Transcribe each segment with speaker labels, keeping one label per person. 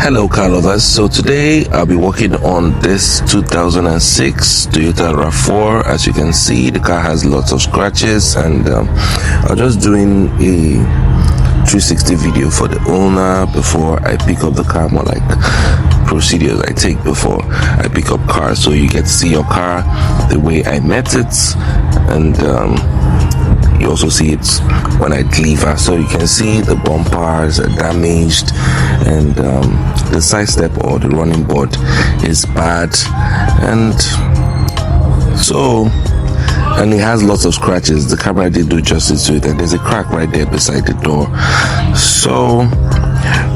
Speaker 1: Hello car lovers, so today I'll be working on this 2006 Toyota RAV4. As you can see, the car has lots of scratches, and I'm just doing a 360 video for the owner before I pick up the car, more like procedures I take before I pick up cars, so you get to see your car the way I met it, and you also see it when I deliver. So you can see the bumpers are damaged, and the side step or the running board is bad, and it has lots of scratches. The camera did do justice to it, and there's a crack right there beside the door. So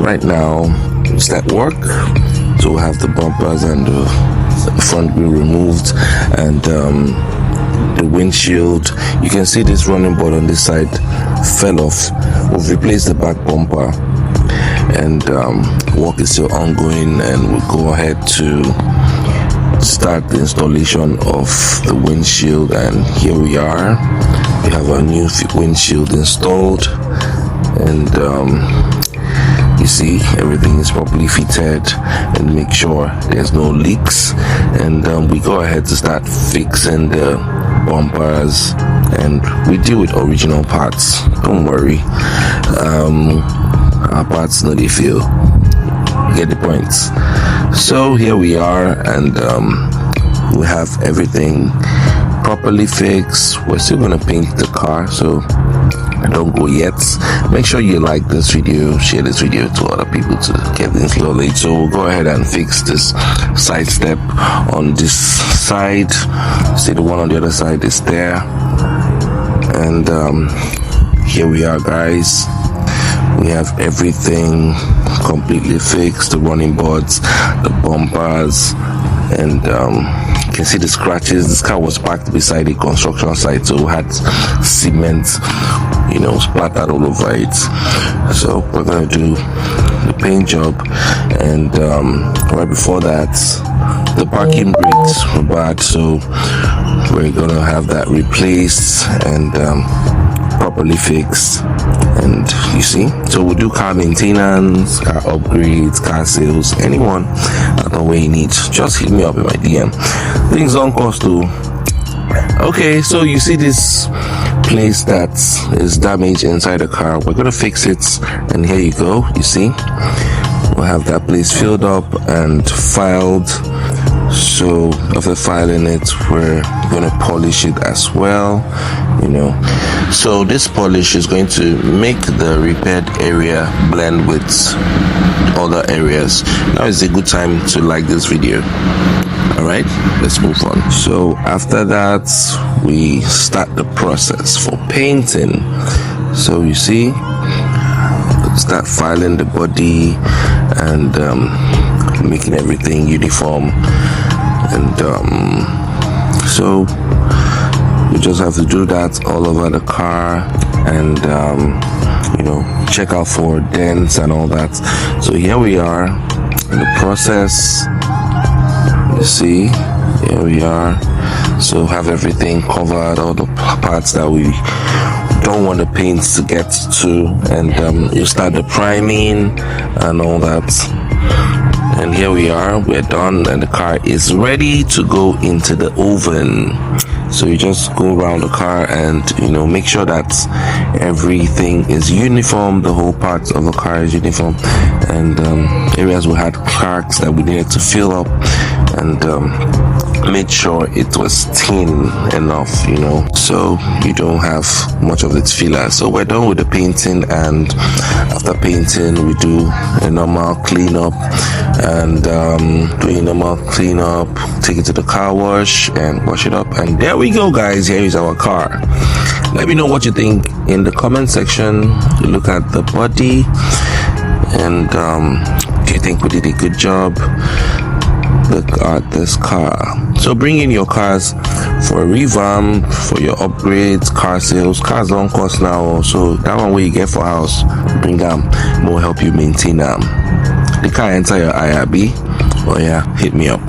Speaker 1: right now it's at work, so we'll have the bumpers and the front wheel removed, and the windshield. You can see this running board on this side fell off. We've replaced the back bumper, and work is still ongoing, and we'll go ahead to start the installation of the windshield. And here we are. We have our new windshield installed, and you see everything is properly fitted, and make sure there's no leaks, and we go ahead to start fixing the bumpers, and we deal with original parts. Don't worry, our parts no they feel. Get the points. So here we are, and we have everything properly fixed. We're still gonna paint the car, so don't go yet. Make sure you like this video, share this video to other people to get this knowledge. So we'll go ahead and fix this side step on this side. See, the one on the other side is there, and here we are, guys. We have everything completely fixed, the running boards, the bumpers, and you can see the scratches. This car was parked beside a construction site, so we had cement, splattered all over it. So we're gonna do the paint job, and right before that, the parking brakes were bad, so we're gonna have that replaced and properly fixed. And you see, so we'll do car maintenance, car upgrades, car sales. Anyone out the way you need, just hit me up in my DM. Things don't cost too. Okay, so you see this place that is damaged inside the car. We're gonna fix it, and here you go. You see, we'll have that place filled up and filed. So after filing it, we're gonna polish it as well. So this polish is going to make the repaired area blend with other areas. Now is a good time to like this video. Alright, let's move on. So after that, we start the process for painting. So you see, start filing the body and making everything uniform, and so we just have to do that all over the car, and check out for dents and all that. So here we are in the process. You see, here we are. So have everything covered, all the parts that we don't want the paints to get to, and you start the priming and all that. And here we are, we're done, and the car is ready to go into the oven. So you just go around the car and make sure that everything is uniform, the whole part of the car is uniform, and areas we had cracks that we needed to fill up, and made sure it was thin enough, so you don't have much of its filler. So we're done with the painting, and after painting we do a normal cleanup, and doing a normal cleanup, take it to the car wash and wash it up, and there we go, guys. Here is our car. Let me know what you think in the comment section. You look at the body, and do you think we did a good job? Look at this car. So bring in your cars for a revamp, for your upgrades, car sales. Cars don't cost now, so that one where you get for house, bring them, more help you maintain them. The car enter your IRB. Oh yeah, hit me up.